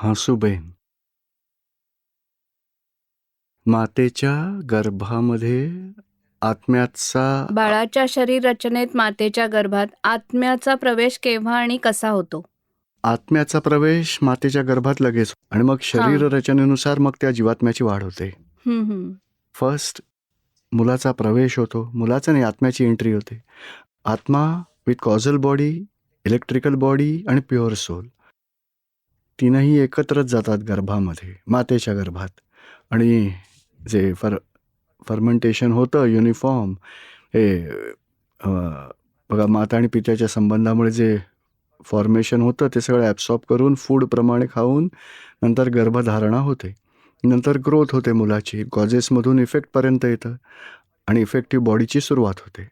हासूबेन, मातेच्या गर्भामध्ये आत्म्याचा बाळाच्या शरीर रचनेत मातेच्या गर्भात आत्म्याचा प्रवेश केव्हा आणि कसा होतो? आत्म्याचा प्रवेश मातेच्या गर्भात लगेच आणि मग शरीर रचनेनुसार मग त्या जीवात्म्याची वाढ होते. फर्स्ट मुलाचा प्रवेश होतो, मुलाचा नाही आत्म्याची एंट्री होते. आत्मा विथ कॉझल बॉडी, इलेक्ट्रिकल बॉडी आणि प्युअर सोल तीनही एकत्रच जातात गर्भामध्ये, मातेच्या गर्भात. आणि जे फर्मेंटेशन होतं युनिफॉर्म, हे बघा माता आणि पित्याच्या संबंधामुळे जे फॉर्मेशन होतं ते सगळं ॲब्सॉर्ब करून फूडप्रमाणे खाऊन नंतर गर्भधारणा होते, नंतर ग्रोथ होते मुलाची, कॉजेसमधून इफेक्टपर्यंत येतं आणि इफेक्टिव्ह बॉडीची सुरुवात होते.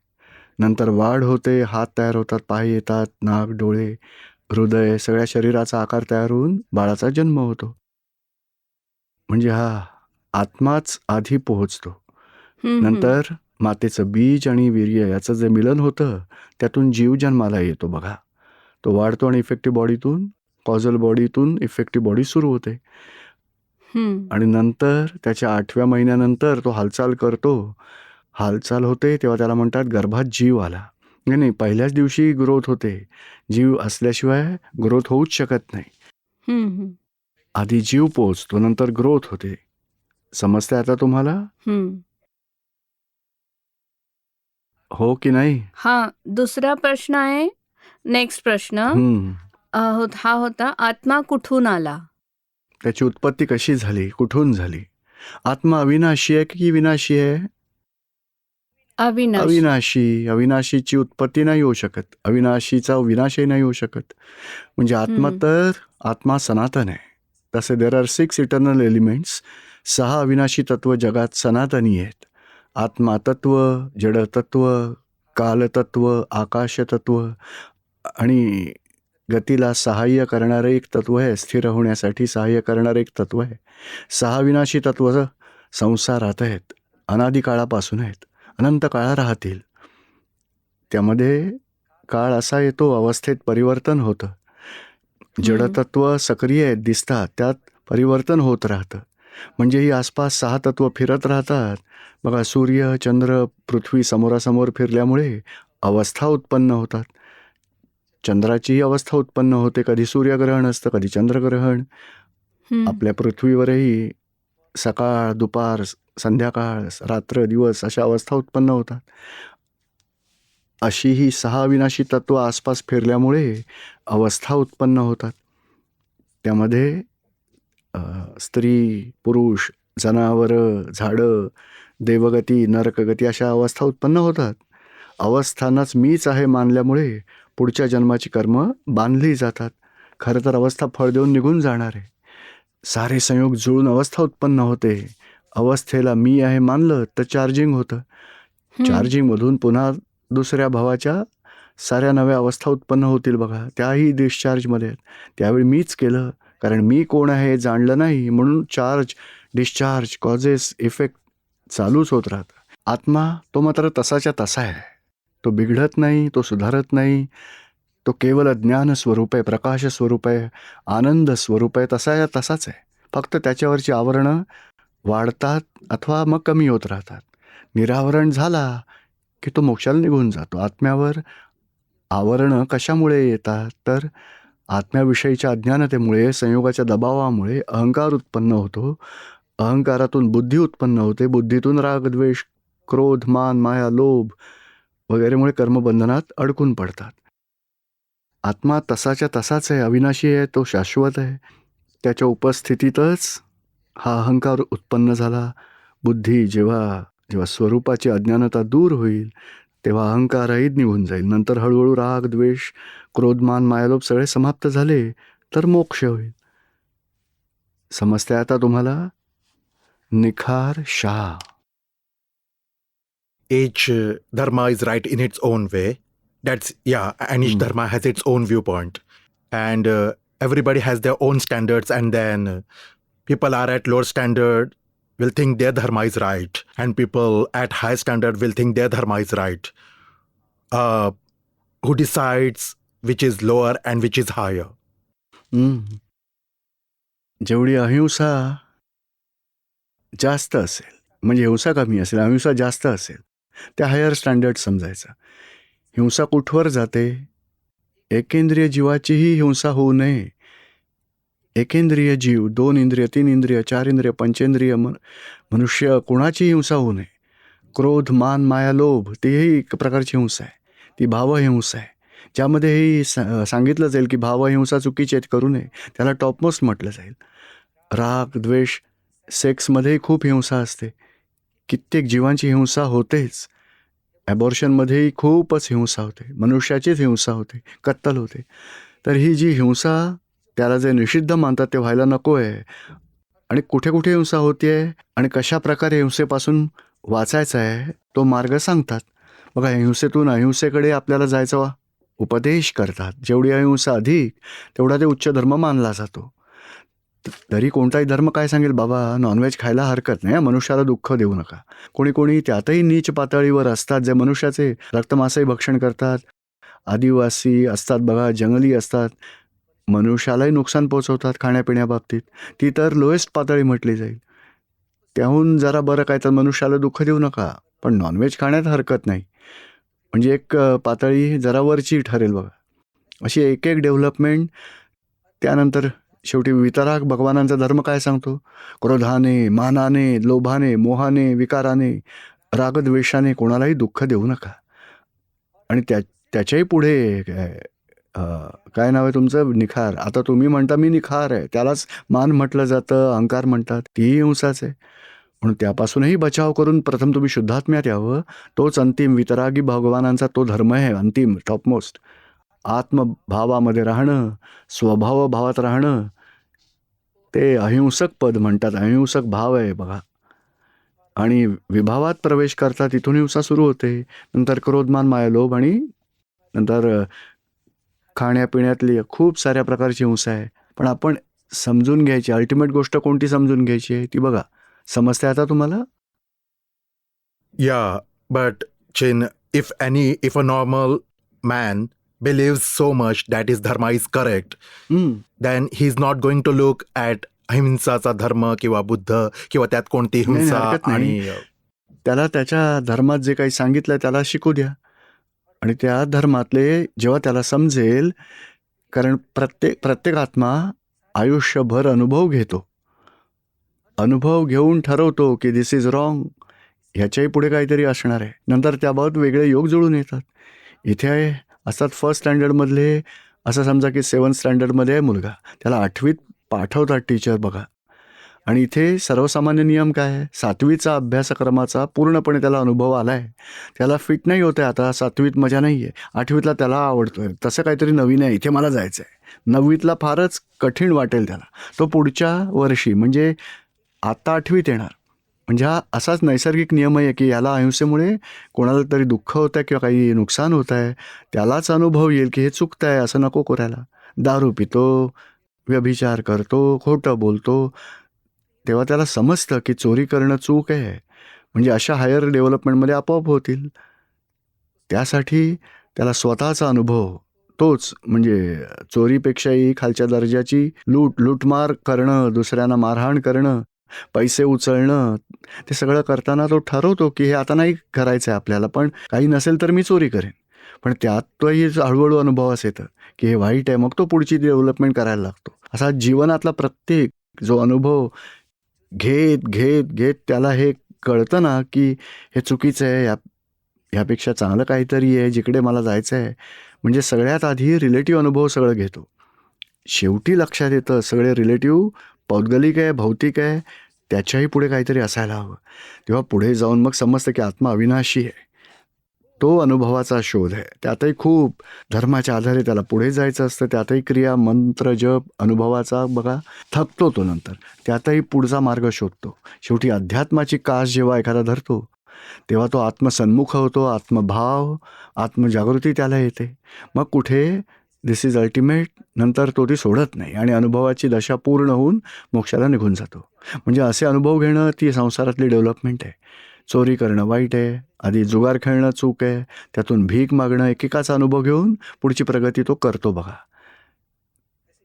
नंतर वाढ होते, हात तयार होतात, पाय येतात, नाक, डोळे, हृदय, सगळ्या शरीराचा आकार तयार होऊन बाळाचा जन्म होतो. म्हणजे हा आत्माच आधी पोहोचतो. नंतर मातेचं बीज आणि वीर्य याचं जे मिलन होतं त्यातून जीव जन्माला येतो. बघा, तो वाढतो आणि इफेक्टिव्ह बॉडीतून, कॉझल बॉडीतून इफेक्टिव्ह बॉडी सुरू होते. आणि नंतर त्याच्या 8व्या महिन्यानंतर तो हालचाल करतो. हालचाल होते तेव्हा त्याला म्हणतात गर्भात जीव आला. नाही, पहिल्याच दिवशी ग्रोथ होते. जीव असल्याशिवाय ग्रोथ होऊच शकत नाही. आधी जीव पोहोचतो, नंतर ग्रोथ होते. समजते आता तुम्हाला? हो की नाही? हा दुसरा प्रश्न आहे. नेक्स्ट प्रश्न हा होता, आत्मा कुठून आला? त्याची उत्पत्ती कशी झाली, कुठून झाली? आत्मा अविनाशी आहे की विनाशी आहे? अविनाशी. अविनाशीची उत्पत्ती नाही होऊ शकत, अविनाशीचा विनाशही नाही होऊ शकत. म्हणजे आत्मा सनातन आहे. तसे देर आर 6 इटर्नल एलिमेंट्स. 6 अविनाशी तत्व जगात सनातनी आहेत. आत्मा तत्व, जडतत्व, कालतत्व, आकाशतत्व आणि गतीला सहाय्य करणारं एक तत्व आहे, स्थिर होण्यासाठी सहाय्य करणारं एक तत्व आहे. 6 विनाशी तत्व संसारात आहेत, अनादी काळापासून आहेत, अनंत काळा राहतील. त्यामध्ये काळ असा येतो, अवस्थेत परिवर्तन होतं. जडतत्व सक्रिय आहेत, दिसतात, त्यात परिवर्तन होत राहतं. म्हणजे ही आसपास 6 तत्व फिरत राहतात. बघा, सूर्य, चंद्र, पृथ्वी समोरासमोर फिरल्यामुळे अवस्था उत्पन्न होतात. चंद्राचीही अवस्था उत्पन्न होते, कधी सूर्यग्रहण असतं, कधी चंद्रग्रहण. आपल्या पृथ्वीवरही सकाळ, दुपार, संध्याकाळ, रात्र, दिवस अशा अवस्था उत्पन्न होतात. अशी ही 6 विनाशी तत्व आसपास फिरल्यामुळे अवस्था उत्पन्न होतात. त्यामध्ये स्त्री, पुरुष, जनावरं, झाडं, देवगती, नरकगती अशा अवस्था उत्पन्न होतात. अवस्थांनाच मीच आहे मानल्यामुळे पुढच्या जन्माची कर्म बांधली जातात. खरं तर अवस्था फळ देऊन निघून जाणार आहे. सारे संयोग जुळून अवस्था उत्पन्न होते. अवस्थेला मी आहे मानलं तर चार्जिंग होतं. चार्जिंगमधून पुन्हा दुसऱ्या भावाच्या साऱ्या नव्या अवस्था उत्पन्न होतील. बघा, त्याही डिस्चार्जमध्ये आहेत. त्यावेळी मीच केलं, कारण मी कोण आहे हे जाणलं नाही, म्हणून चार्ज, डिस्चार्ज, कॉजेस, इफेक्ट चालूच होत राहतं. आत्मा तो मात्र तसाच्या तसा आहे. तो बिघडत नाही, तो सुधारत नाही. तो केवळ ज्ञान स्वरूप आहे, प्रकाश स्वरूप आहे, आनंद स्वरूप आहे, तसाच आहे. फक्त त्याच्यावरची आवरणं वाढतात अथवा मग कमी होत राहतात. निरावरण झाला की तो मोक्षाला निघून जातो. आत्म्यावर आवरणं कशामुळे येतात? तर आत्म्याविषयीच्या अज्ञानतेमुळे, संयोगाच्या दबावामुळे अहंकार उत्पन्न होतो. अहंकारातून बुद्धी उत्पन्न होते, बुद्धीतून राग, द्वेष, क्रोध, मान, माया, लोभ वगैरेमुळे कर्मबंधनात अडकून पडतात. आत्मा तसाच्या तसाच आहे, अविनाशी आहे, तो शाश्वत आहे. त्याच्या उपस्थितीतच हा अहंकार उत्पन्न झाला. बुद्धी जेव्हा स्वरूपाची अज्ञानता दूर होईल तेव्हा अहंकारही निघून जाईल. नंतर हळूहळू राग, द्वेष, क्रोध, मान, मायालोभ सगळे समाप्त झाले तर मोक्ष होईल. समजते आता तुम्हाला? निखार Shah. Each dharma is right in its own way. And each dharma has its own viewpoint. And everybody has their own standards, and then people are at lower standard will think their dharma is right, and people at high standard will think their dharma is right. Who decides which is lower and which is higher? जेवढी अहिंसा जास्त असेल, म्हणजे हिंसा कमी असेल, अहिंसा जास्त असेल, त्या हायर स्टँडर्ड समजायचं. हिंसा कुठवर जाते? एकेंद्रिय जीवाचीही हिंसा होऊ नये. एकेंद्रिय जीव, 2 इंद्रिय, 3 इंद्रिय, 4 इंद्रिय, पंचेंद्रिय मनुष्य कोणाची हिंसा होऊ नये. क्रोध, मान, माया, लोभ, तीही एक प्रकारची हिंसा आहे. ती भावहिंसा आहे, ज्यामध्येही सांगितलं जाईल की भावहिंसा चुकीची आहेत, करू नये. त्याला टॉपमोस्ट म्हटलं जाईल. राग, द्वेष, सेक्समध्येही खूप हिंसा असते. कित्येक जीवांची हिंसा होतेच. ॲबॉर्शनमध्येही खूपच हिंसा होते, मनुष्याचीच हिंसा होते, कत्तल होते. तर ही जी हिंसा, त्याला जे निषिद्ध मानतात ते व्हायला नको आहे. आणि कुठे कुठे हिंसा होते आणि कशा प्रकारे हिंसेपासून वाचायचं आहे तो मार्ग सांगतात. बघा, हिंसेतून अहिंसेकडे आपल्याला जायचा उपदेश करतात. जेवढी अहिंसा अधिक, तेवढा ते उच्च धर्म मानला जातो. तरी कोणताही धर्म काय सांगेल, बाबा नॉनव्हेज खायला हरकत नाही, मनुष्याला दुःख देऊ नका. कोणी कोणी त्यातही नीच पातळीवर असतात, जे मनुष्याचे रक्तमांसही भक्षण करतात. आदिवासी असतात बघा, जंगली असतात, मनुष्यालाही नुकसान पोचवतात खाण्यापिण्याबाबतीत. ती तर लोएस्ट पातळी म्हटली जाईल. त्याहून जरा बरं काय तर मनुष्याला दुःख देऊ नका, पण नॉनव्हेज खाण्यात हरकत नाही, म्हणजे एक पातळी जरा वरची ठरेल बघा. अशी एक एक डेव्हलपमेंट. त्यानंतर शेवटी वितराग भगवानांचा धर्म काय सांगतो? क्रोधाने, मानाने, लोभाने, मोहाने, विकाराने, रागद्वेषाने कोणालाही दुःख देऊ नका. आणि त्याच्याही पुढे काय नाव आहे तुमचं? निखार. आता तुम्ही म्हणता मी निखार आहे, त्यालाच मान म्हटलं जातं, अहंकार म्हणतात. तीही हिंसाच आहे. म्हणून त्यापासूनही बचाव करून प्रथम तुम्ही शुद्धात्म्यात यावं. तोच अंतिम वितरागी भगवानांचा तो धर्म आहे, अंतिम टॉपमोस्ट. आत्मभावामध्ये राहणं, स्वभाव भावात राहणं, ते अहिंसक पद म्हणतात. अहिंसक भाव आहे बघा. आणि विभावात प्रवेश करतात, तिथून हिंसा सुरू होते. नंतर क्रोधमान, माया, लोभ, आणि नंतर खाण्यापिण्यातली खूप साऱ्या प्रकारची हिंसा आहे. पण आपण समजून घ्यायची अल्टिमेट गोष्ट कोणती समजून घ्यायची आहे ती बघा. समजते आता तुम्हाला? Yeah, but Chin, if a normal man believes so much that his dharma is correct, then he's not going to look at अहिंसाचा धर्म किंवा बुद्ध किंवा त्यात कोणती हिंसा. आणि त्याला त्याच्या धर्मात जे काही सांगितलं त्याला शिकू द्या. आणि त्या धर्मातले जेव्हा त्याला समजेल, कारण प्रत्येक आत्मा आयुष्यभर अनुभव घेतो, अनुभव घेऊन ठरवतो की दिस इज रॉंग, ह्याच्याही पुढे काहीतरी असणार आहे. नंतर त्याबाबत वेगळे योग जुळून येतात. इथे असतात फर्स्ट स्टँडर्डमधले, असं समजा की 7th स्टँडर्डमध्ये आहे मुलगा, त्याला 8वीत पाठवतात टीचर बघा. आणि इथे सर्वसामान्य नियम काय आहे? 7वीचा अभ्यासक्रमाचा पूर्णपणे त्याला अनुभव आला आहे, त्याला फिट नाही होतं आहे, आता 7वीत मजा नाही आहे, 8वीतला त्याला आवडतो आहे, तसं काहीतरी नवीन आहे, इथे मला जायचं आहे. 9वीतला फारच कठीण वाटेल त्याला, तो पुढच्या वर्षी म्हणजे आता 8वीत येणार. म्हणजे हा असाच नैसर्गिक नियम आहे की याला अहिंसेमुळे कोणाला तरी दुःख होतं आहे किंवा काही नुकसान होतं आहे, त्यालाच अनुभव येईल की हे चुकतं आहे, असं नको करायला. दारू पितो, व्यभिचार करतो, खोटं बोलतो, तेव्हा त्याला समजतं की चोरी करणं चूक आहे. म्हणजे अशा हायर डेव्हलपमेंटमध्ये आपोआप होतील. त्यासाठी त्याला स्वतःचा अनुभव तोच, म्हणजे चोरीपेक्षाही खालच्या दर्जाची लूटमार करणं, दुसऱ्यांना मारहाण करणं, पैसे उचलणं, ते सगळं करताना तो ठरवतो की हे आता नाही करायचं आहे आपल्याला, पण काही नसेल तर मी चोरी करेन. पण त्यात तोही हळूहळू अनुभवास येतं की हे वाईट आहे, मग तो पुढची डेव्हलपमेंट करायला लागतो. असा जीवनातला प्रत्येक जो अनुभव घेत घेत घेत त्याला हे कळतं ना की हे चुकीचं आहे, ह्यापेक्षा चांगलं काहीतरी आहे, जिकडे मला जायचं आहे. म्हणजे सगळ्यात आधी रिलेटिव्ह अनुभव सगळं घेतो, शेवटी लक्षात येतं सगळे रिलेटिव्ह पौद्गलिक आहे, भौतिक आहे, त्याच्याही पुढे काहीतरी असायला हवं. तेव्हा पुढे जाऊन मग समजतं की आत्मा अविनाशी आहे. तो अनुभवाचा शोध आहे. त्यातही खूप धर्माच्या आधारे त्याला पुढे जायचं असतं. त्यातही क्रिया, मंत्र, जप, अनुभवाचा बघा थकतो तो. नंतर त्यातही पुढचा मार्ग शोधतो. शेवटी अध्यात्माची कास जेव्हा एखादा धरतो तेव्हा तो आत्मसन्मुख होतो. आत्मभाव, आत्मजागृती त्याला येते. मग कुठे दिस इज अल्टिमेट, नंतर तो ती सोडत नाही आणि अनुभवाची दशा पूर्ण होऊन मोक्षाला निघून जातो. म्हणजे असे अनुभव घेणं ती संसारातली डेव्हलपमेंट आहे. चोरी करणं वाईट आहे, आधी जुगार खेळणं चूक आहे, त्यातून भीक मागणं, एकेकाचा अनुभव घेऊन पुढची प्रगती तो करतो बघा.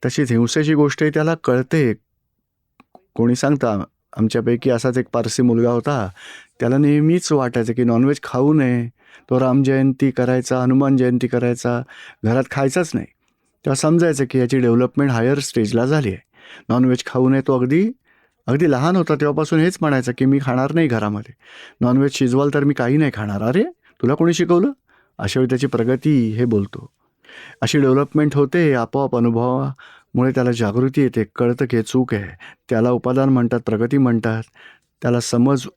तशीच हिंसेची गोष्टही त्याला कळते कोणी सांगता आमच्यापैकी असाच एक पारसी मुलगा होता, त्याला नेहमीच वाटायचं की नॉनव्हेज खाऊ नये. तो रामजयंती करायचा, हनुमान जयंती करायचा, घरात खायचाच नाही. तेव्हा समजायचं की याची डेव्हलपमेंट हायर स्टेजला झाली आहे. नॉनव्हेज खाऊ नये. तो अगदी लहान होता तेव्हापासून हेच म्हणायचं की मी खाणार नाही घरामध्ये. नॉनव्हेज शिजवाल तर मी काही नाही खाणार. अरे तुला कोणी शिकवलं? अशा वेळी त्याची प्रगती हे बोलतो. अशी डेव्हलपमेंट होते आपोआप अनुभवामुळे. त्याला जागृती येते, कळतं की हे चूक आहे. त्याला उपादान म्हणतात, प्रगती म्हणतात. त्याला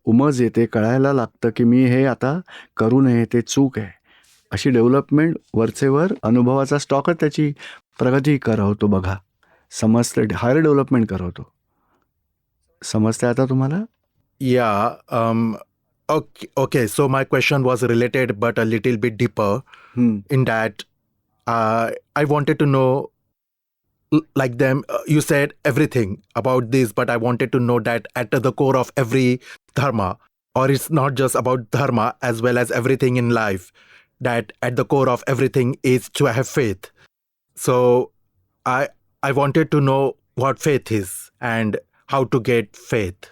उमज येते, कळायला लागतं की मी हे आता करू नये, ते चूक आहे. अशी डेव्हलपमेंट वरचेवर अनुभवाचा स्टॉकच त्याची प्रगती करवतो. बघा, समजते, हायर डेव्हलपमेंट करवतो. समजते आता तुम्हाला? Yeah. Okay. So my question was related, but a little bit deeper. In that, I wanted to know, like them. You said everything about this, but I wanted to know that at the core of every dharma, or it's not just about dharma, as well as everything in life, that at the core of everything is to have faith. So I wanted to know what faith is and how to get faith.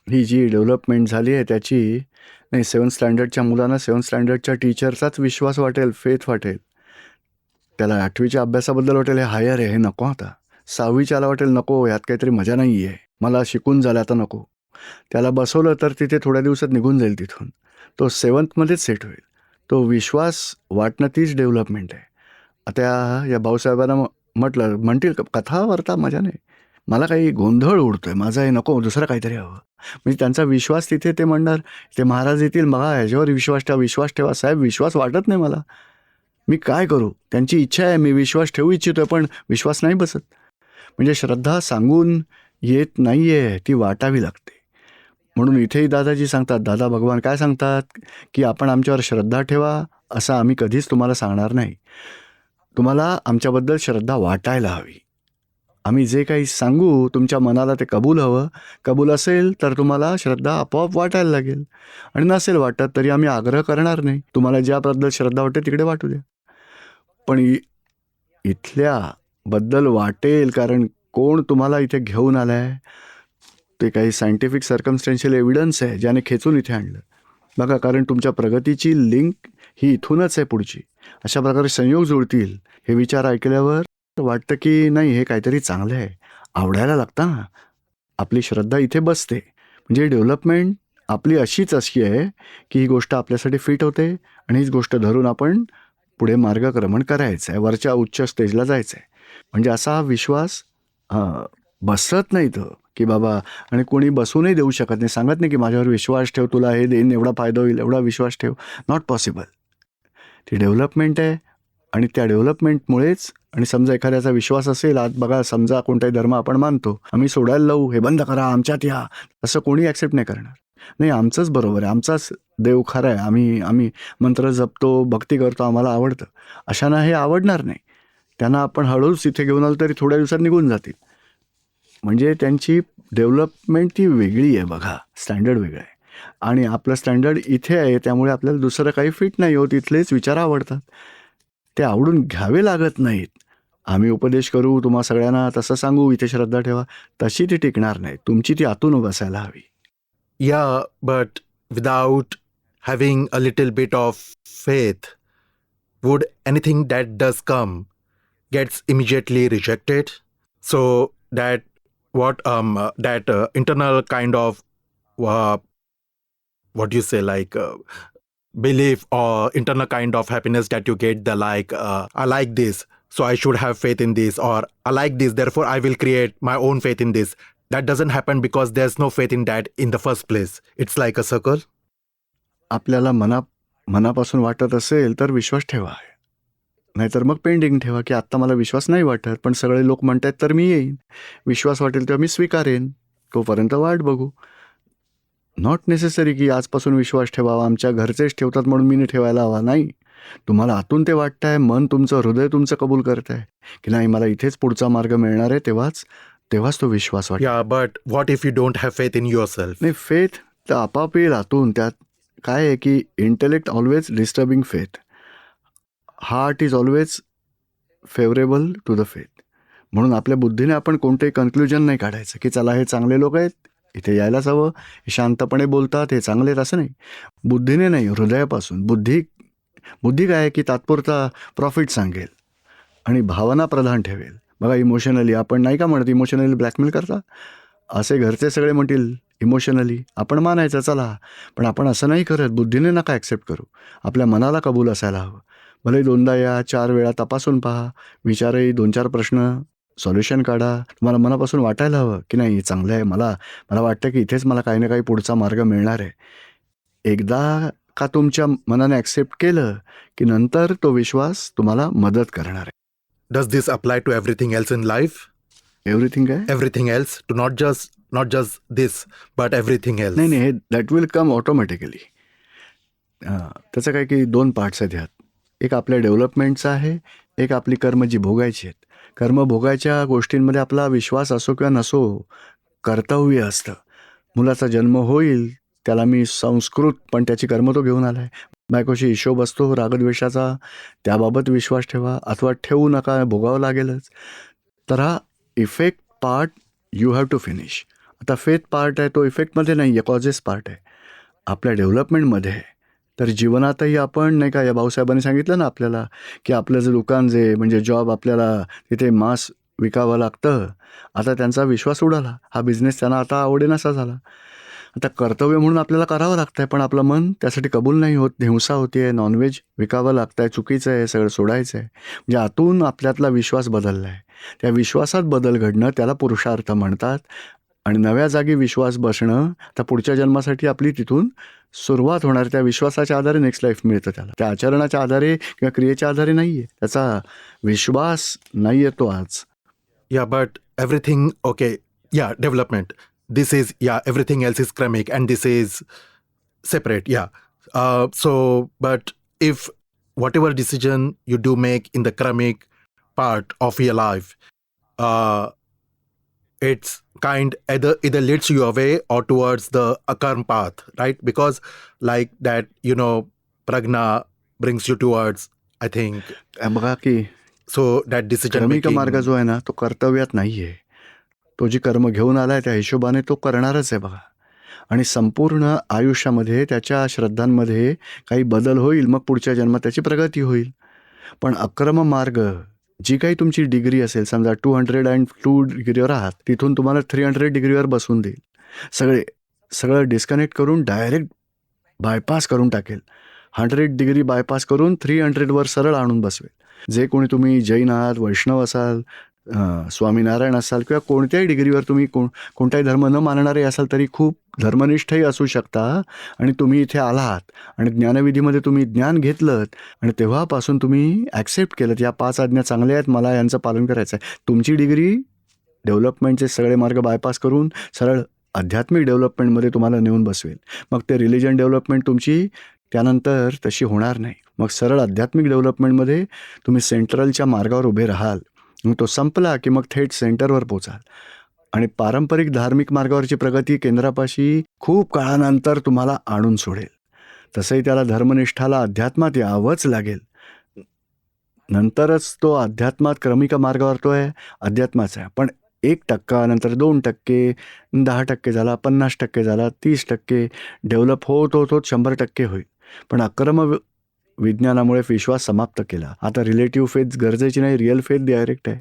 ही जी development झाली आहे त्याची नाही, 7th स्टँडर्डच्या मुलांना 7th स्टँडर्डच्या टीचरचाच विश्वास वाटेल, faith वाटेल. त्याला 8वीच्या अभ्यासाबद्दल वाटेल हे हायर आहे, हे नको. आता 6वीच्याला वाटेल नको, यात काहीतरी मजा नाही आहे, मला शिकून झालं, आता नको. त्याला बसवलं तर तिथे थोड्या दिवसात निघून जाईल तिथून. तो 7thमध्येच सेट होईल. तो विश्वास वाटणं तीच डेव्हलपमेंट आहे. आता या भाऊसाहेबांना म्हणतील कथा वार्ता मजा नाही, मला काही गोंधळ उडतोय, माझा हे नको, दुसरं काहीतरी हवं. म्हणजे त्यांचा विश्वास तिथे, ते म्हणणार, ते महाराज येतील, बघा ह्याच्यावर विश्वास ठेवा. साहेब विश्वास वाटत नाही मला, मी काय करू? त्यांची इच्छा आहे, मी विश्वास ठेवू इच्छितोय, पण विश्वास नाही बसत. म्हणजे श्रद्धा सांगून येत नाही आहे, ती वाटावी लागते. म्हणून इथेही दादाजी सांगतात, दादा भगवान काय सांगतात की आपण आमच्यावर श्रद्धा ठेवा, असं आम्ही कधीच तुम्हाला सांगणार नाही. तुम्हाला आमच्याबद्दल श्रद्धा वाटायला हवी. आम्ही जे काही सांगू तुमच्या मनाला ते कबूल हवं. कबूल असेल तर तुम्हाला श्रद्धा आपोआप वाटायला लागेल, आणि नसेल वाटत तरी आम्ही आग्रह करणार नाही. तुम्हाला ज्याबद्दल श्रद्धा वाटते तिकडे वाटू द्या, पण इथल्याबद्दल वाटेल, कारण कोण तुम्हाला इथे घेऊन आलं आहे, ते काही सायंटिफिक सर्कमस्टन्शियल एव्हिडन्स आहे ज्याने खेचून इथे आणलं. बघा, कारण तुमच्या प्रगतीची लिंक ही इथूनच आहे पुढची. अशा प्रकारे संयोग जुळतील. हे विचार ऐकल्यावर वाटतं की नाही, हे काहीतरी चांगलं आहे, आवडायला लागतं ना. आपली श्रद्धा इथे बसते. म्हणजे डेव्हलपमेंट आपली अशी आहे की ही गोष्ट आपल्यासाठी फिट होते, आणि हीच गोष्ट धरून आपण पुढे मार्गक्रमण करायचं आहे, वरच्या उच्च स्टेजला जायचं आहे. म्हणजे असा हा विश्वास बसत नाही तर की बाबा, आणि कोणी बसूनही देऊ शकत नाही, सांगत नाही की माझ्यावर विश्वास ठेव, तुला हे देईन, एवढा फायदा होईल, एवढा विश्वास ठेव. Not possible. ती डेव्हलपमेंट आहे, आणि त्या डेव्हलपमेंटमुळेच. आणि समजा एखाद्याचा विश्वास असेल, आज बघा, समजा कोणताही धर्म आपण मानतो, आम्ही सोडायला लावू, हे बंद करा, आमच्यात या, असं कोणी ॲक्सेप्ट नाही करणार. नाही, आमचंच बरोबर आहे, आमचाच देव खरा आहे, आम्ही मंत्र जपतो, भक्ती करतो, आम्हाला आवडतं, अशांना हे आवडणार नाही. त्यांना आपण हळूच इथे घेऊन आलो तरी थोड्या दिवसात निघून जातील. म्हणजे त्यांची डेव्हलपमेंट ती वेगळी आहे. बघा, स्टँडर्ड वेगळं आहे, आणि आपलं स्टँडर्ड इथे आहे, त्यामुळे आपल्याला दुसरं काही फिट नाही होत. इथलेच विचार आवडतात, ते आवडून घ्यावे लागत नाहीत. आम्ही उपदेश करू तुम्हा सगळ्यांना, तसं सांगू, इथे श्रद्धा ठेवा, तशी ती टिकणार नाही. तुमची ती आतून बसायला हवी. Yeah, but without having a little bit of faith, would anything that does come gets immediately rejected? So that internal kind of what do you say, like belief or internal kind of happiness that you get, the like I like this, so I should have faith in this, or I like this, therefore I will create my own faith in this. That doesn't happen because there's no faith in that in the first place. It's like a circle. आपल्याला मनापासून वाटत असेल तर विश्वास ठेवा, नाहीतर मग pending ठेवा की आत्ता मला विश्वास नाही वाटत, पण सगळे लोक म्हणतात तर मी येईन, विश्वास वाटेल तेव्हा मी स्वीकारेन, तोपर्यंत वाट बघू. नॉट नेसेसरी की आजपासून विश्वास ठेवावा, आमच्या घरचेच ठेवतात म्हणून मी ठेवायला हवा. नाही, तुम्हाला आतून ते वाटतं आहे, मन तुमचं, हृदय तुमचं कबूल करत आहे की नाही, मला इथेच पुढचा मार्ग मिळणार आहे, तेव्हाच तो विश्वास वाटतो. Yeah, but what if you don't have faith in yourself? नाही, फेथ तर आपाप येईल आतून. त्यात काय आहे की intellect always disturbing faith, heart is always favourable to the faith. म्हणून आपल्या बुद्धीने आपण कोणतंही कन्क्ल्युजन नाही काढायचं की चला हे चांगले लोक आहेत, इथे यायलाच हवं, हे शांतपणे बोलतात, हे चांगले आहेत, असं नाही. बुद्धीने नाही, हृदयापासून. बुद्धी काय आहे की तात्पुरता प्रॉफिट सांगेल आणि भावना प्रधान ठेवेल. बघा, इमोशनली आपण नाही का म्हणत इमोशनली ब्लॅकमेल करता, असे घरचे सगळे म्हणतील इमोशनली, आपण मानायचं चला, पण आपण असं नाही करत. बुद्धीने नका ॲक्सेप्ट करू, आपल्या मनाला कबूल असायला हवं. भले 2दा या, 4 वेळा तपासून पहा, विचारही, 2-4 प्रश्न, सॉल्युशन काढा. तुम्हाला मनापासून वाटायला हवं की नाही चांगलं आहे, मला वाटतं की इथेच मला काही ना काही पुढचा मार्ग मिळणार आहे. एकदा का तुमच्या मनाने ॲक्सेप्ट केलं की नंतर तो विश्वास तुम्हाला मदत करणार आहे. Does this apply to everything else in life? Everything आहे. Everything else, to not just this, but everything else. नाही हे दॅट विल कम ऑटोमॅटिकली. त्याचं काय की 2 पार्ट्स आहेत ह्यात. एक आपल्या डेव्हलपमेंटचं आहे, एक आपली कर्म जी भोगायची आहेत. कर्म भोगायच्या गोष्टींमध्ये आपला विश्वास असो किंवा नसो, कर्तव्य असतं. मुलाचा जन्म होईल, त्याला मी संस्कृत, पण त्याची कर्म तो घेऊन आला आहे. बायकोशी हिशोब असतो रागद्वेषाचा, त्याबाबत विश्वास ठेवा अथवा ठेवू नका, भोगावं लागेलच. तर हा effect part you have to finish. आता फेथ पार्ट आहे, तो इफेक्टमध्ये नाही आहे, कॉजेस पार्ट आहे. आपल्या डेव्हलपमेंटमध्ये आहे. तर जीवनातही आपण नाही का, या भाऊसाहेबांनी सांगितलं ना आपल्याला की आपलं जे दुकान जे म्हणजे जॉब, आपल्याला तिथे मांस विकावं लागतं. आता त्यांचा विश्वास उडाला, हा बिझनेस त्यांना आता आवडेनासा झाला. आता कर्तव्य म्हणून आपल्याला करावं लागतं आहे, पण आपलं मन त्यासाठी कबूल नाही होत. हिंसा होती आहे, नॉनव्हेज विकावं लागतं आहे, चुकीचं आहे, सगळं सोडायचं आहे. म्हणजे आतून आपल्यातला विश्वास बदलला आहे. त्या विश्वासात बदल घडणं त्याला पुरुषार्थ म्हणतात. आणि नव्या जागी विश्वास बसणं, तर पुढच्या जन्मासाठी आपली तिथून सुरुवात होणार. त्या विश्वासाच्या आधारे नेक्स्ट लाईफ मिळतं त्याला. त्या आचरणाच्या आधारे किंवा क्रियेच्या आधारे नाही आहे. त्याचा विश्वास नाही आहे तो आज. Yeah, but everything, okay, yeah, development. This is, yeah, everything else is karmic and this is separate, yeah. So, but if whatever decision you do make in the karmic part of your life, it's kind either leads you away or towards the akarm path, right? Because like that, pragna brings you towards, I think, बघा की so that decision क्रमिक making. मार्ग जो आहे ना, तो कर्तव्यात नाही आहे. तो जी कर्म घेऊन आला आहे त्या हिशोबाने तो करणारच आहे बघा. आणि संपूर्ण आयुष्यामध्ये त्याच्या श्रद्धांमध्ये काही बदल होईल, मग पुढच्या जन्मात त्याची प्रगती होईल. पण अक्रम मार्ग, जी काही तुमची डिग्री असेल, समजा 202 डिग्रीवर आहात, तिथून तुम्हाला 300 डिग्रीवर बसवून देईल. सगळं डिस्कनेक्ट करून डायरेक्ट बायपास करून टाकेल. 100 डिग्री बायपास करून 300वर सरळ आणून बसवेल. जे कोणी तुम्ही जैन आहात, वैष्णव असाल, स्वामीनारायण असाल किंवा कोणत्याही डिग्रीवर तुम्ही कोणताही धर्म न मानणारे असाल, तरी खूप धर्मनिष्ठही असू शकता. आणि तुम्ही इथे आलात आणि ज्ञानविधीमध्ये तुम्ही ज्ञान घेतलं आणि तेव्हापासून तुम्ही ॲक्सेप्ट केलं, या 5 आज्ञा चांगल्या आहेत, मला यांचं पालन करायचं आहे. तुमची डिग्री डेव्हलपमेंटचे सगळे मार्ग बायपास करून सरळ आध्यात्मिक डेव्हलपमेंटमध्ये तुम्हाला नेऊन बसवेल. मग ते रिलिजन डेव्हलपमेंट तुमची त्यानंतर तशी होणार नाही. मग सरळ आध्यात्मिक डेव्हलपमेंटमध्ये तुम्ही सेंट्रलच्या मार्गावर उभे राहाल. मग तो संपला की मग थेट सेंटरवर पोचाल. आणि पारंपरिक धार्मिक मार्गावरची प्रगती केंद्रापाशी खूप काळानंतर तुम्हाला आणून सोडेल. तसंही त्याला धर्मनिष्ठाला अध्यात्मात यावंच लागेल. नंतरच तो अध्यात्मात क्रमिक मार्गावर तो आहे, अध्यात्माचा आहे. पण 1% नंतर 2%, 10% झाला, 50% झाला, 30% डेव्हलप होत 100% होईल. पण अक्रम विज्ञानामुळे विश्वास समाप्त केला. आता रिलेटिव्ह फेथ गरजेची नाही, रिअल फेथ डायरेक्ट आहे.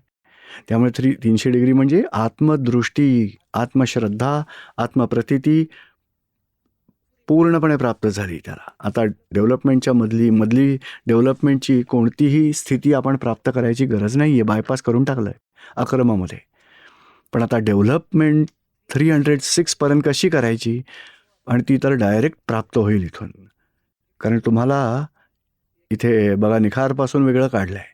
त्यामुळे 300 डिग्री म्हणजे आत्मदृष्टी, आत्मश्रद्धा, आत्मप्रतीती पूर्णपणे प्राप्त झाली त्याला. आता डेव्हलपमेंटच्या मधली डेव्हलपमेंटची कोणतीही स्थिती आपण प्राप्त करायची गरज नाही आहे, बायपास करून टाकलं आहे अक्रमामध्ये. पण आता डेव्हलपमेंट 306पर्यंत कशी करायची, आणि ती तर डायरेक्ट प्राप्त होईल इथून. कारण तुम्हाला इथे बघा निखारपासून वेगळं काढलं आहे.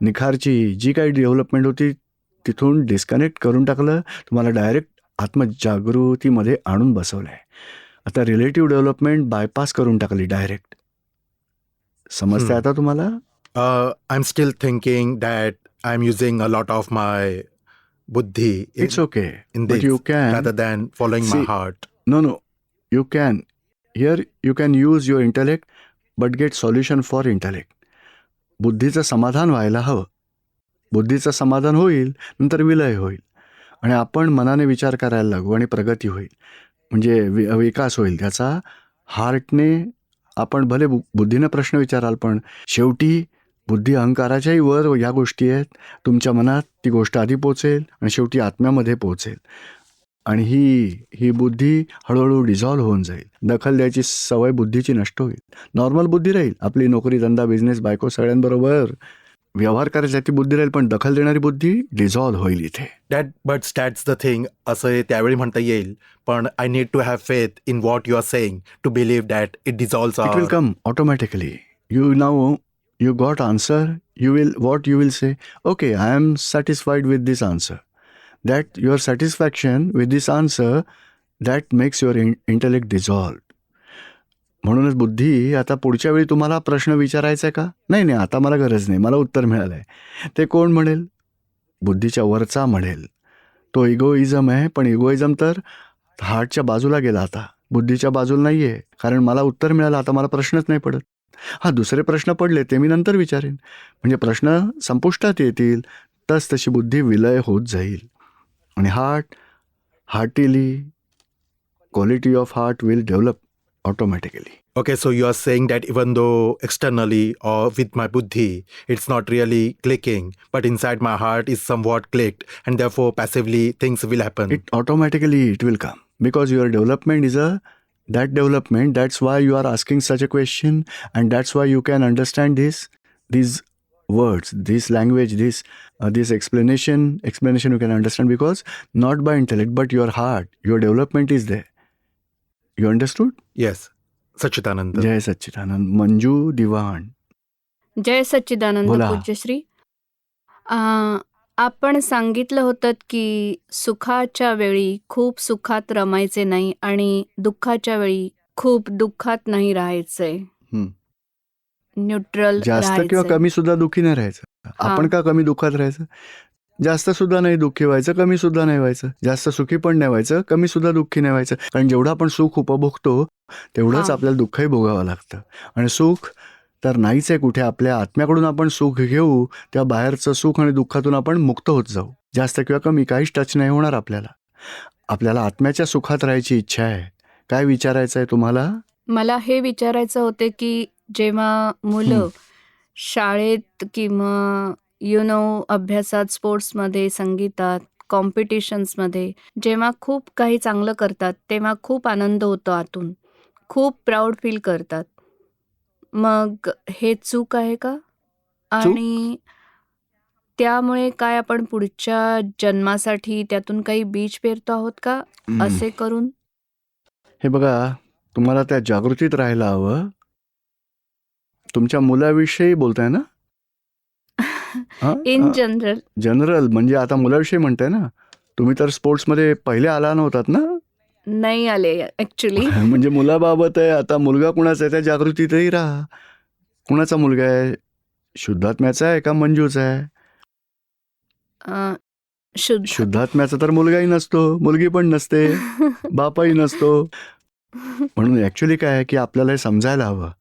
निखारची जी काही डेव्हलपमेंट होती तिथून डिस्कनेक्ट करून टाकलं, तुम्हाला डायरेक्ट आत्मजागृतीमध्ये आणून बसवलं आहे. आता रिलेटिव्ह डेव्हलपमेंट बायपास करून टाकली डायरेक्ट. समजतंय आता तुम्हाला? I'm still thinking that I'm using a lot of my buddhi It's okay. in But this you can. rather than following my See, heart. No. You can. Here you can use your intellect but get solution for intellect. बुद्धीचं समाधान व्हायला हवं. बुद्धीचं समाधान होईल, नंतर विलय होईल आणि आपण मनाने विचार करायला लागू आणि प्रगती होईल, म्हणजे विकास होईल त्याचा. हार्टने आपण भले बुद्धीनं प्रश्न विचाराल, पण शेवटी बुद्धी अहंकाराच्याही वर या गोष्टी आहेत. तुमच्या मनात ती गोष्ट आधी पोचेल आणि शेवटी आत्म्यामध्ये पोचेल आणि ही बुद्धी हळूहळू डिझॉल्व्ह होऊन जाईल. दखल द्यायची सवय बुद्धीची नष्ट होईल. नॉर्मल बुद्धी राहील, आपली नोकरी धंदा बिझनेस बायको सगळ्यांबरोबर व्यवहार करायची ती बुद्धी राहील, पण दखल देणारी बुद्धी डिझॉल्व्ह होईल इथे. दॅट्स द थिंग असं त्यावेळी म्हणता येईल. पण I need to have faith in what you are saying to believe that it dissolves. It will come automatically. You now, you got answer, what you will say, okay, I am satisfied with this answer. That your satisfaction with this answer, that makes your intellect dissolved. म्हणूनच बुद्धी आता पुढच्या वेळी तुम्हाला प्रश्न विचारायचा आहे का? नाही, आता मला गरज नाही, मला उत्तर मिळालं आहे. ते कोण म्हणेल? बुद्धीच्या वरचा म्हणेल. तो इगोइझम आहे, पण इगोइझम तर हार्टच्या बाजूला गेला, आता बुद्धीच्या बाजूला नाही आहे. कारण मला उत्तर मिळालं, आता मला प्रश्नच नाही पडत. दुसरे प्रश्न पडले ते मी नंतर विचारेन. म्हणजे प्रश्न संपुष्टात येतील, तशी बुद्धी विलय होत जाईल. आणि heartily quality of heart will develop automatically. Okay, so you are saying that even though externally or with my buddhi, it's not really clicking, but inside my heart is somewhat clicked, and therefore passively things will happen. It automatically will come because your development is that development. That's why you are asking such a question, and that's why you can understand these words, this language, this explanation you can understand because not by intellect but your heart, your development is there. You understood? Yes. सच्चिदानंद. जय सच्चिदानंद. मंजू दिवाण. जय सच्चिदानंद. बोला. पूज्यश्री, आपण सांगितलं होतं की सुखाच्या वेळी खूप सुखात रमायचे नाही आणि दुःखाच्या वेळी खूप दुःखात नाही राहायचंय. न्यूट्रल जास्त किंवा राहायचंय. कमी सुद्धा दुःखी नाही राहायचं. आपण का कमी दुःखात राहायचं? जास्त सुद्धा नाही दुःखी व्हायचं, कमी सुद्धा नाही व्हायचं. जास्त सुखी पण नाही व्हायचं, कमी सुद्धा दुःखी नाही व्हायचं. कारण जेवढं आपण सुख उपभोगतो तेवढंच आपल्याला दुःखही भोगावं लागतं. आणि सुख तर नाहीच आहे कुठे. आपल्या आत्म्याकडून आपण सुख घेऊ, त्या बाहेरचं सुख आणि दुःखातून आपण मुक्त होत जाऊ. जास्त किंवा कमी काहीच टच नाही होणार आपल्याला. आपल्याला आत्म्याच्या सुखात राहायची इच्छा आहे. काय विचारायचं आहे तुम्हाला? मला हे विचारायचं होते की जेव्हा मुलं शाळेत किंवा अभ्यासात, स्पोर्ट्समध्ये, संगीतात, कॉम्पिटिशन्समध्ये जेव्हा खूप काही चांगलं करतात तेव्हा खूप आनंद होतो आतून, खूप प्राऊड फील करतात. मग हे चूक आहे का? आणि त्यामुळे काय आपण पुढच्या जन्मासाठी त्यातून काही बीज पेरतो आहोत का असे करून? हे बघा, तुम्हाला त्या जागृतीत राहायला हवं. तुमच्या मुलाविषयी बोलताय ना? इन जनरल म्हणजे आता मुलाविषयी म्हणताय ना? तुम्ही तर स्पोर्ट्समध्ये पहिले आला नव्हतात ना? नाही आले ऍक्च्युली. म्हणजे मुलाबाबत आहे. आता मुलगा कुणाचा आहे त्या जागृतीतही राहा. कुणाचा मुलगा आहे? शुद्धात्म्याचा आहे का मंजूचा आहे? शुद्धात्म्याचा तर मुलगाही नसतो, मुलगी पण नसते, बापही नसतो. म्हणून ऍक्च्युली काय आहे की आपल्याला हे समजायला हवं.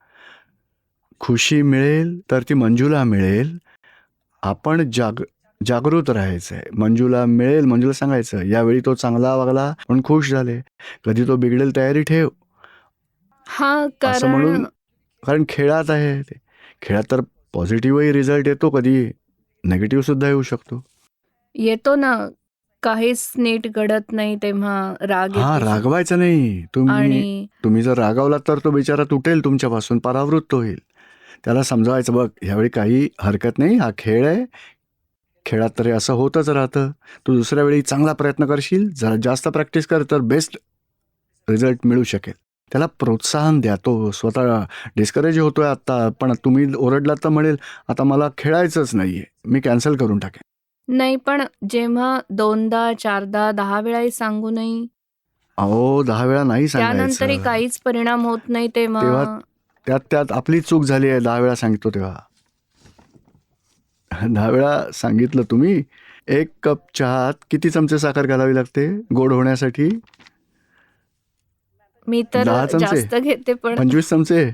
खुशी मिळेल तर ती मंजूला मिळेल. आपण जागृत राहायचंय. मंजूला मिळेल, मंजूला सांगायचं यावेळी तो चांगला वागला पण खुश झाले, कधी तो बिघडेल तयारी ठेव. असं म्हणून, कारण खेळात आहे ते. खेळात तर पॉझिटिव्हही रिझल्ट येतो, कधी नेगेटिव्ह सुद्धा येऊ शकतो. येतो ना, काहीच नीट घडत नाही तेव्हा राग येतो. रागवायचं नाही. तुम्ही जर रागावलात तर तो बिचारा तुटेल तुमच्यापासून, परावृत्त होईल. त्याला समजावायचं, बघ ह्यावेळी काही हरकत नाही, हा खेळ आहे, खेळात तर असं होतच राहतं. तू दुसऱ्या वेळी चांगला प्रयत्न करशील, जरा जास्त प्रॅक्टिस कर तर बेस्ट रिझल्ट मिळू शकेल. त्याला प्रोत्साहन द्या. तो स्वतः डिस्करेज होतोय आत्ता, पण तुम्ही ओरडलात तर म्हणेल आता मला खेळायचंच नाहीये, मी कॅन्सल करून टाकेन. नाही, पण जेव्हा 2दा 4दा 10 वेळाही सांगू नये, 10 वेळा नाही सांगायचं, त्यानंतरही काहीच परिणाम होत नाही तेव्हा त्यात आपली चूक झाली आहे. 10 वेळा सांगितलं तेव्हा. 10 वेळा सांगितलं तुम्ही. 1 कप चहात किती चमचे साखर घालावी लागते गोड होण्यासाठी? मी तर 10 चमचे? जास्त घेते, पण 25 चमचे?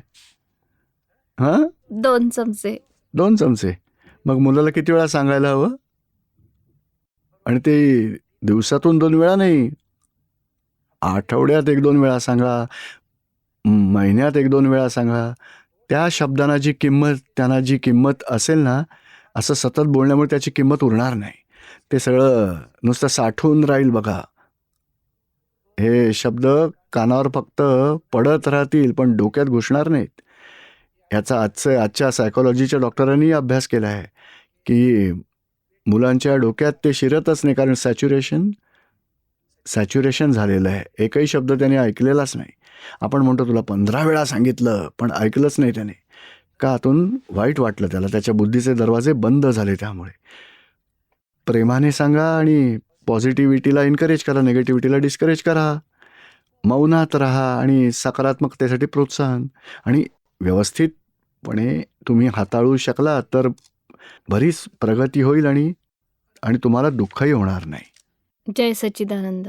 2 चमचे. 2 चमचे. मग मुलाला किती वेळा सांगायला हवं? आणि ते दिवसातून 2 वेळा नाही, आठवड्यात 1-2 वेळा सांगा, महिन्यात 1-2 वेळा सांगा. त्या शब्दांना जी किंमत असेल ना, असं सतत बोलण्यामुळे त्याची किंमत उरणार नाही. ते सगळं नुसतं साठवून राहील बघा. हे शब्द कानावर फक्त पडत राहतील, पण डोक्यात घुसणार नाहीत. ह्याचा आजच्या सायकॉलॉजीच्या डॉक्टरांनी अभ्यास केला आहे, की मुलांच्या डोक्यात ते शिरतच नाही, कारण सॅच्युरेशन झालेलं आहे. एकही शब्द त्याने ऐकलेलाच नाही. आपण म्हणतो तुला 15 वेळा सांगितलं, पण ऐकलंच नाही त्याने. का? आतून वाईट वाटलं त्याला, त्याच्या बुद्धीचे दरवाजे बंद झाले. त्यामुळे प्रेमाने सांगा आणि पॉझिटिव्हिटीला एन्करेज करा, निगेटिव्हिटीला डिस्करेज करा. मौनात राहा आणि सकारात्मकतेसाठी प्रोत्साहन. आणि व्यवस्थितपणे तुम्ही हाताळू शकला तर बरीच प्रगती होईल आणि तुम्हाला दुःखही होणार नाही. जय सच्चिदानंद.